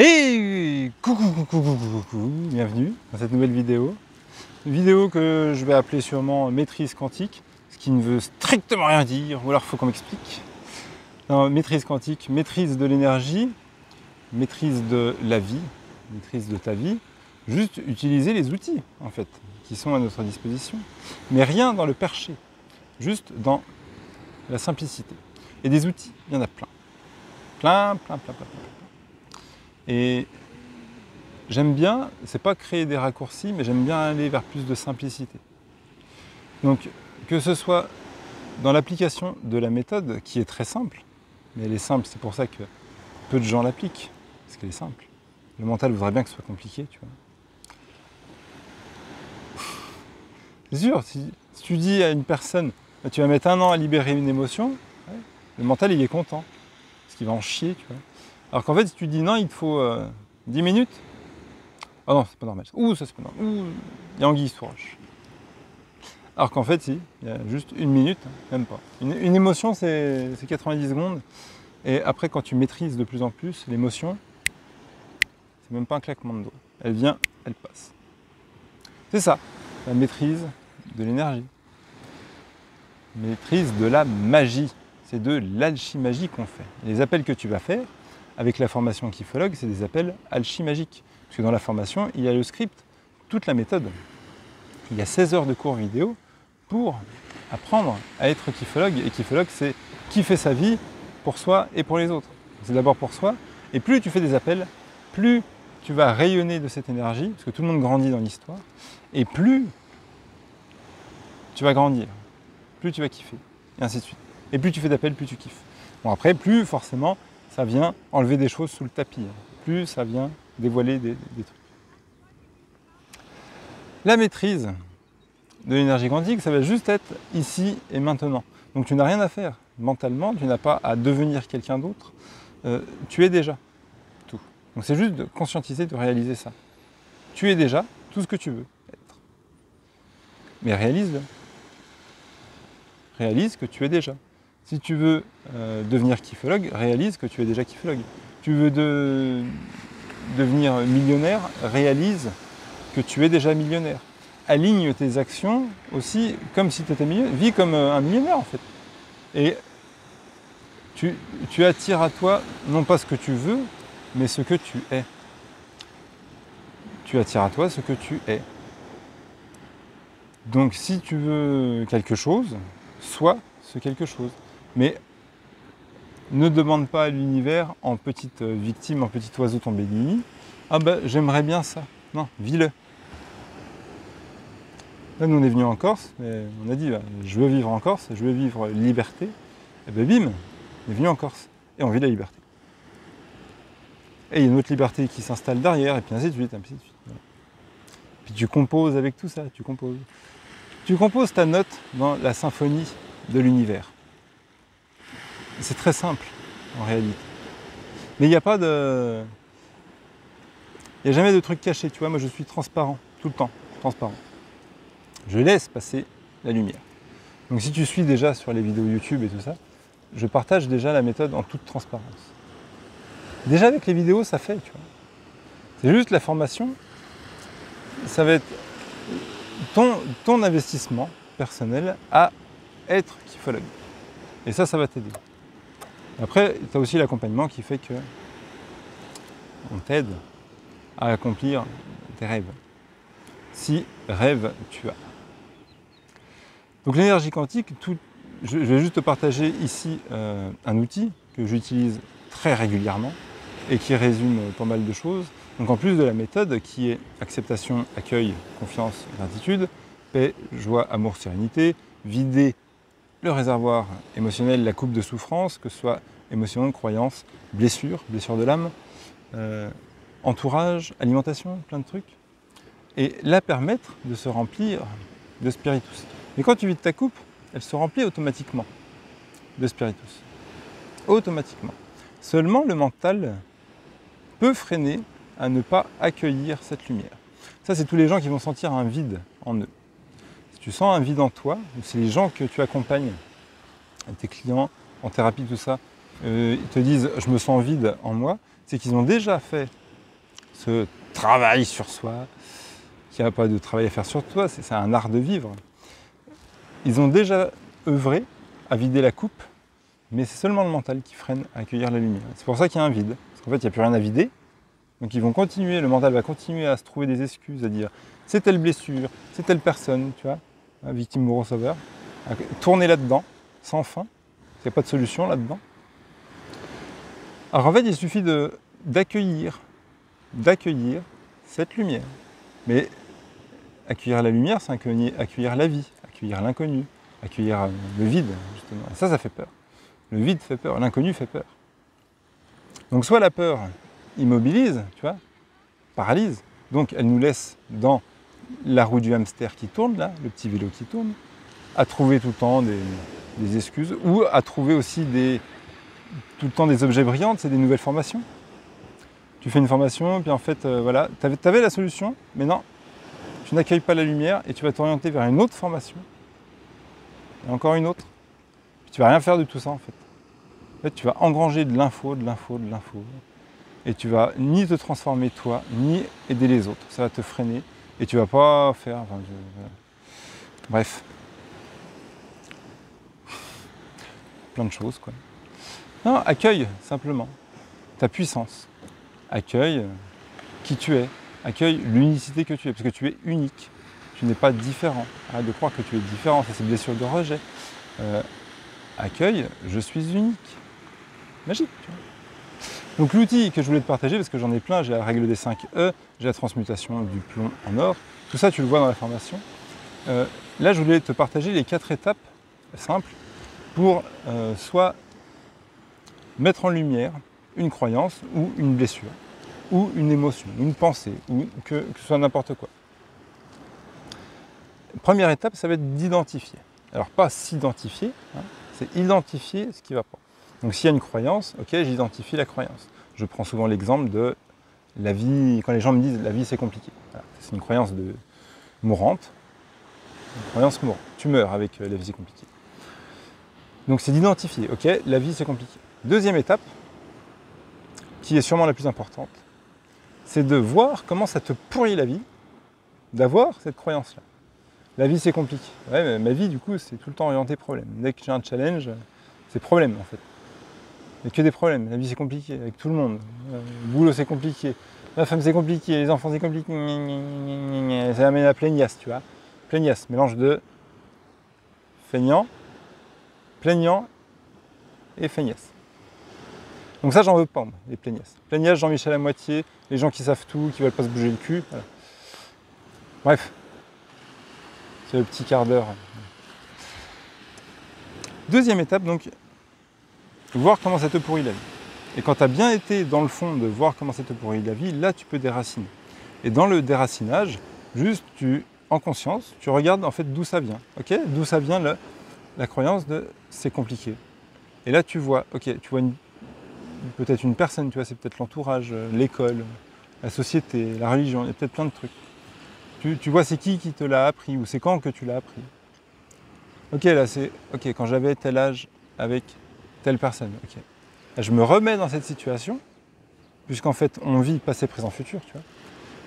Hey, coucou, bienvenue dans cette nouvelle vidéo. Une vidéo que je vais appeler sûrement maîtrise quantique, ce qui ne veut strictement rien dire, ou alors il faut qu'on m'explique. Maîtrise quantique, maîtrise de l'énergie, maîtrise de la vie, maîtrise de ta vie, juste utiliser les outils en fait, qui sont à notre disposition, mais rien dans le perché, juste dans la simplicité. Et des outils, il y en a plein. Plein. Et j'aime bien, c'est pas créer des raccourcis, mais j'aime bien aller vers plus de simplicité. Donc, que ce soit dans l'application de la méthode, qui est très simple, mais elle est simple, c'est pour ça que peu de gens l'appliquent, parce qu'elle est simple. Le mental voudrait bien que ce soit compliqué, tu vois. C'est sûr, si tu dis à une personne, tu vas mettre 1 an à libérer une émotion, ouais, le mental il est content, parce qu'il va en chier, tu vois. Alors qu'en fait, si tu dis non, il te faut 10 minutes, ah non, c'est pas normal. Ouh, ça c'est pas normal. Ouh, il y a anguille sous roche. Alors qu'en fait, si, il y a juste 1 minute, même pas. Une émotion, c'est 90 secondes. Et après, quand tu maîtrises de plus en plus l'émotion, c'est même pas un claquement de doigts. Elle vient, elle passe. C'est ça, la maîtrise de l'énergie. Maîtrise de la magie. C'est de l'alchimie qu'on fait. Les appels que tu vas faire, avec la formation Kifologue, c'est des appels alchimagiques. Parce que dans la formation, il y a le script, toute la méthode. Il y a 16 heures de cours vidéo pour apprendre à être kifologue. Et kifologue, c'est kiffer sa vie pour soi et pour les autres. C'est d'abord pour soi. Et plus tu fais des appels, plus tu vas rayonner de cette énergie, parce que tout le monde grandit dans l'histoire, et plus tu vas grandir, plus tu vas kiffer, et ainsi de suite. Et plus tu fais d'appels, plus tu kiffes. Bon après, plus forcément, ça vient enlever des choses sous le tapis. Plus ça vient dévoiler des trucs. La maîtrise de l'énergie quantique, ça va juste être ici et maintenant. Donc tu n'as rien à faire mentalement, tu n'as pas à devenir quelqu'un d'autre. Tu es déjà tout. Donc c'est juste de conscientiser, de réaliser ça. Tu es déjà tout ce que tu veux être. Mais réalise-le. Réalise que tu es déjà. Si tu veux devenir kifologue, réalise que tu es déjà kifologue. Tu veux devenir millionnaire, réalise que tu es déjà millionnaire. Aligne tes actions aussi comme si tu étais millionnaire. Vis comme un millionnaire en fait. Et tu attires à toi non pas ce que tu veux, mais ce que tu es. Tu attires à toi ce que tu es. Donc si tu veux quelque chose, sois ce quelque chose. Mais ne demande pas à l'univers en petite victime, en petit oiseau tombé du nid, ah ben j'aimerais bien ça. Non, vis-le. Là nous on est venu en Corse, et on a dit bah, je veux vivre en Corse, je veux vivre liberté. Et ben bim, on est venu en Corse et on vit la liberté. Et il y a une autre liberté qui s'installe derrière, et puis ainsi de suite, ainsi de suite. Voilà. Puis tu composes avec tout ça, tu composes. Tu composes ta note dans la symphonie de l'univers. C'est très simple, en réalité. Mais il n'y a pas de... Il n'y a jamais de truc caché, tu vois. Moi, je suis transparent, tout le temps, transparent. Je laisse passer la lumière. Donc si tu suis déjà sur les vidéos YouTube et tout ça, je partage déjà la méthode en toute transparence. Déjà avec les vidéos, ça fait, tu vois. C'est juste la formation, ça va être ton investissement personnel à être kifologue. Et ça va t'aider. Après, tu as aussi l'accompagnement qui fait que on t'aide à accomplir tes rêves. Si rêve tu as. Donc l'énergie quantique, je vais juste te partager ici un outil que j'utilise très régulièrement et qui résume pas mal de choses. Donc en plus de la méthode qui est acceptation, accueil, confiance, gratitude, paix, joie, amour, sérénité, vider le réservoir émotionnel, la coupe de souffrance, que ce soit émotion, croyance, blessure de l'âme, entourage, alimentation, plein de trucs. Et la permettre de se remplir de spiritus. Mais quand tu vides ta coupe, elle se remplit automatiquement de spiritus. Automatiquement. Seulement le mental peut freiner à ne pas accueillir cette lumière. Ça, c'est tous les gens qui vont sentir un vide en eux. Si tu sens un vide en toi, c'est les gens que tu accompagnes, tes clients en thérapie, tout ça, ils te disent « je me sens vide en moi », c'est qu'ils ont déjà fait ce travail sur soi, qu'il n'y a pas de travail à faire sur toi, c'est un art de vivre. Ils ont déjà œuvré à vider la coupe, mais c'est seulement le mental qui freine à accueillir la lumière. C'est pour ça qu'il y a un vide, parce qu'en fait, il n'y a plus rien à vider. Donc ils vont continuer, le mental va continuer à se trouver des excuses, à dire c'est telle blessure, c'est telle personne, tu vois, victime, bourreau, sauveur, à tourner là-dedans, sans fin, il n'y a pas de solution là-dedans. Alors en fait, il suffit d'accueillir cette lumière. Mais accueillir la lumière, c'est accueillir la vie, accueillir l'inconnu, accueillir le vide, justement. Et ça fait peur. Le vide fait peur, l'inconnu fait peur. Donc soit la peur immobilise, tu vois, paralyse, donc elle nous laisse dans la roue du hamster qui tourne, là, le petit vélo qui tourne, à trouver tout le temps des excuses, ou à trouver aussi tout le temps des objets brillants, c'est des nouvelles formations. Tu fais une formation, puis en fait, voilà, tu avais la solution, mais non, tu n'accueilles pas la lumière et tu vas t'orienter vers une autre formation, et encore une autre. Puis tu vas rien faire de tout ça, en fait. En fait, tu vas engranger de l'info, et tu vas ni te transformer toi, ni aider les autres. Ça va te freiner, et tu vas pas faire... Enfin, bref. Plein de choses, quoi. Non, accueille, simplement, ta puissance. Accueille qui tu es. Accueille l'unicité que tu es, parce que tu es unique. Tu n'es pas différent. Arrête de croire que tu es différent, ça c'est blessure de rejet. Accueille, je suis unique. Magique, tu vois. Donc l'outil que je voulais te partager, parce que j'en ai plein, j'ai la règle des 5 E, j'ai la transmutation du plomb en or, tout ça tu le vois dans la formation. Là je voulais te partager les 4 étapes simples pour soit mettre en lumière une croyance ou une blessure, ou une émotion, une pensée, ou que ce soit n'importe quoi. Première étape, ça va être d'identifier. Alors pas s'identifier, hein, c'est identifier ce qui ne va pas. Donc s'il y a une croyance, ok, j'identifie la croyance. Je prends souvent l'exemple de la vie, quand les gens me disent la vie c'est compliqué. Voilà, c'est une croyance mourante, une croyance mourante. Tu meurs avec la vie c'est compliqué. Donc c'est d'identifier, ok, la vie c'est compliqué. Deuxième étape, qui est sûrement la plus importante, c'est de voir comment ça te pourrit la vie, d'avoir cette croyance-là. La vie c'est compliqué. Ouais, mais ma vie du coup c'est tout le temps orienté problème. Dès que j'ai un challenge, c'est problème en fait. Il n'y a que des problèmes. La vie c'est compliqué avec tout le monde. Le boulot c'est compliqué. Ma femme c'est compliqué. Les enfants c'est compliqué. Ça amène à plaignasse, tu vois. Plaignasse, mélange de feignant, plaignant et feignasse. Donc ça j'en veux pas, moi, les plaignasses. Plaignasse, Jean-Michel à moitié, les gens qui savent tout, qui veulent pas se bouger le cul. Voilà. Bref. C'est le petit quart d'heure. Deuxième étape, donc, voir comment ça te pourrit la vie. Et quand tu as bien été dans le fond de voir comment ça te pourrit la vie, là tu peux déraciner. Et dans le déracinage, juste en conscience, tu regardes en fait d'où ça vient. Ok, d'où ça vient la croyance de c'est compliqué. Et là tu vois, ok, tu vois peut-être une personne, tu vois, c'est peut-être l'entourage, l'école, la société, la religion, il y a peut-être plein de trucs. Tu vois c'est qui te l'a appris ou c'est quand que tu l'as appris. Ok, là c'est ok, quand j'avais tel âge avec telle personne, ok. Là, je me remets dans cette situation, puisqu'en fait on vit passé, présent, futur, tu vois.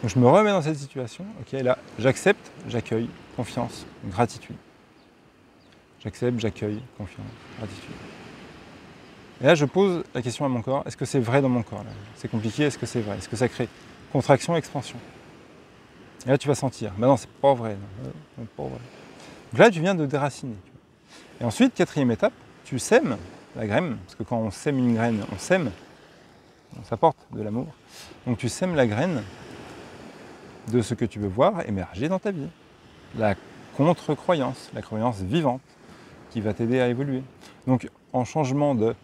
Donc je me remets dans cette situation, ok, là j'accepte, j'accueille, confiance, gratitude. J'accepte, j'accueille, confiance, gratitude. Et là je pose la question à mon corps, est-ce que c'est vrai dans mon corps là? C'est compliqué, est-ce que c'est vrai? Est-ce que ça crée contraction, expansion? Et là tu vas sentir, mais non c'est pas vrai, non, pas vrai. Donc là tu viens de déraciner. Tu vois. Et ensuite, quatrième étape, tu sèmes la graine, parce que quand on sème une graine, on sème, ça porte de l'amour. Donc tu sèmes la graine de ce que tu veux voir émerger dans ta vie. La contre-croyance, la croyance vivante qui va t'aider à évoluer. Donc en changement de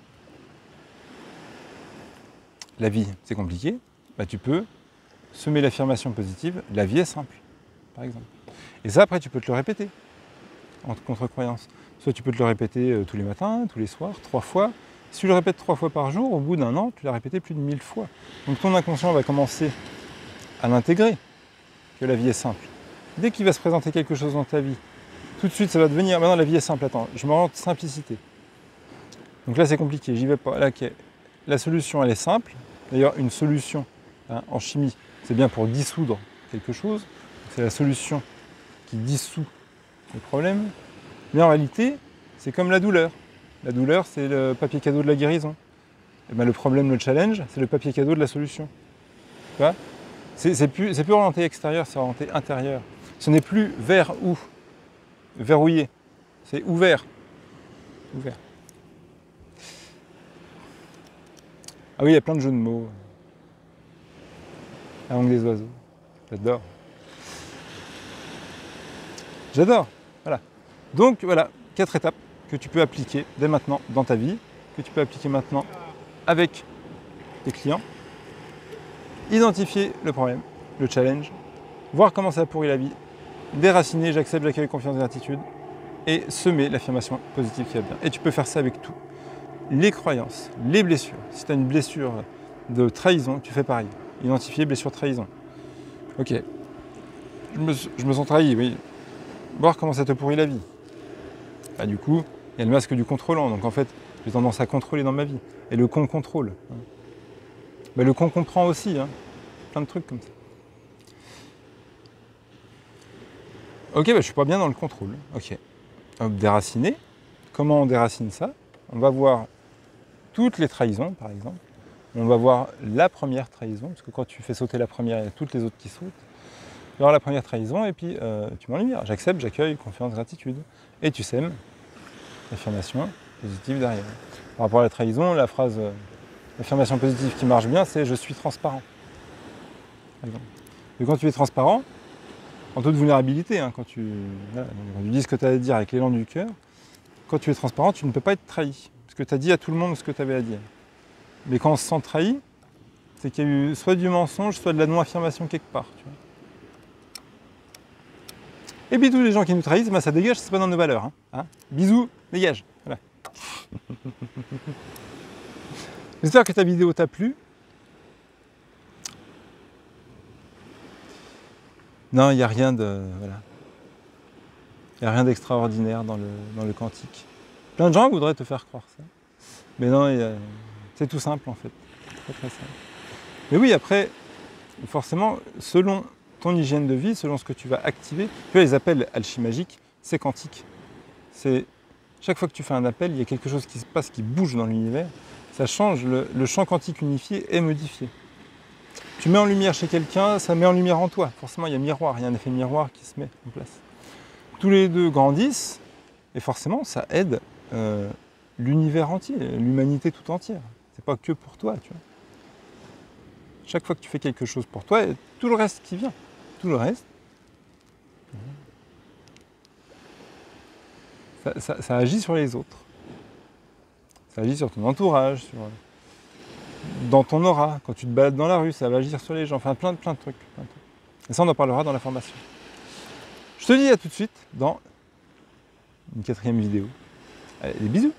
la vie c'est compliqué, bah, tu peux semer l'affirmation positive, la vie est simple, par exemple. Et ça après tu peux te le répéter en contre-croyance. Soit tu peux te le répéter tous les matins, tous les soirs, 3 fois. Si tu le répètes 3 fois par jour, au bout d'un an, tu l'as répété plus de 1000 fois. Donc ton inconscient va commencer à l'intégrer, que la vie est simple. Dès qu'il va se présenter quelque chose dans ta vie, tout de suite ça va devenir, maintenant la vie est simple, attends, je me rends simplicité. Donc là c'est compliqué, j'y vais pas. Là, okay. La solution elle est simple. D'ailleurs une solution, Hein, en chimie, c'est bien pour dissoudre quelque chose. C'est la solution qui dissout le problème. Mais en réalité, c'est comme la douleur. La douleur, c'est le papier cadeau de la guérison. Et ben, le problème, le challenge, c'est le papier cadeau de la solution. Tu vois ? C'est plus orienté extérieur, c'est orienté intérieur. Ce n'est plus vers où, verrouillé. C'est ouvert. Ouvert. Ah oui, il y a plein de jeux de mots. La langue des oiseaux. J'adore. J'adore. Voilà. Donc voilà, 4 étapes que tu peux appliquer dès maintenant dans ta vie, que tu peux appliquer maintenant avec tes clients. Identifier le problème, le challenge, voir comment ça pourrit la vie, déraciner, j'accepte, j'accueille, confiance et gratitude, et semer l'affirmation positive qui va bien. Et tu peux faire ça avec tout. Les croyances, les blessures. Si tu as une blessure de trahison, tu fais pareil. Identifier blessure trahison. Ok. Je me sens trahi, oui. Voir comment ça te pourrit la vie. Bah, du coup, il y a le masque du contrôlant. Donc en fait, j'ai tendance à contrôler dans ma vie. Et le con contrôle. Bah, le con comprend aussi. Hein. Plein de trucs comme ça. Ok, bah, je suis pas bien dans le contrôle. Ok. Hop, déraciner. Comment on déracine ça? On va voir toutes les trahisons, par exemple. On va voir la première trahison, parce que quand tu fais sauter la première, il y a toutes les autres qui sautent. Tu vas voir la première trahison et puis tu mets en lumière. J'accepte, j'accueille, confiance, gratitude. Et tu sèmes l'affirmation positive derrière. Par rapport à la trahison, la phrase l'affirmation positive qui marche bien, c'est « je suis transparent ». Et quand tu es transparent, en toute vulnérabilité, hein, quand tu dis ce que tu as à dire avec l'élan du cœur, quand tu es transparent, tu ne peux pas être trahi. Parce que tu as dit à tout le monde ce que tu avais à dire. Mais quand on se sent trahi, c'est qu'il y a eu soit du mensonge, soit de la non-affirmation quelque part. Tu vois. Et puis tous les gens qui nous trahissent, ben, ça dégage, c'est pas dans nos valeurs. Hein. Bisous, dégage. Voilà. J'espère que ta vidéo t'a plu. Non, il n'y a rien de. Voilà. Il n'y a rien d'extraordinaire dans le quantique. Plein de gens voudraient te faire croire ça. Mais non, c'est tout simple en fait. Très très simple. Mais oui, après, forcément, selon ton hygiène de vie, selon ce que tu vas activer, tu vois, les appels alchimagiques, c'est quantique. C'est chaque fois que tu fais un appel, il y a quelque chose qui se passe, qui bouge dans l'univers. Ça change, le champ quantique unifié est modifié. Tu mets en lumière chez quelqu'un, ça met en lumière en toi. Forcément, il y a miroir, il y a un effet miroir qui se met en place. Tous les deux grandissent, et forcément, ça aide l'univers entier, l'humanité tout entière. C'est pas que pour toi, tu vois. Chaque fois que tu fais quelque chose pour toi, et tout le reste qui vient, tout le reste, ça agit sur les autres. Ça agit sur ton entourage, dans ton aura. Quand tu te balades dans la rue, ça va agir sur les gens. Enfin, plein de trucs. Et ça, on en parlera dans la formation. Je te dis à tout de suite dans une 4e vidéo. Allez, des bisous!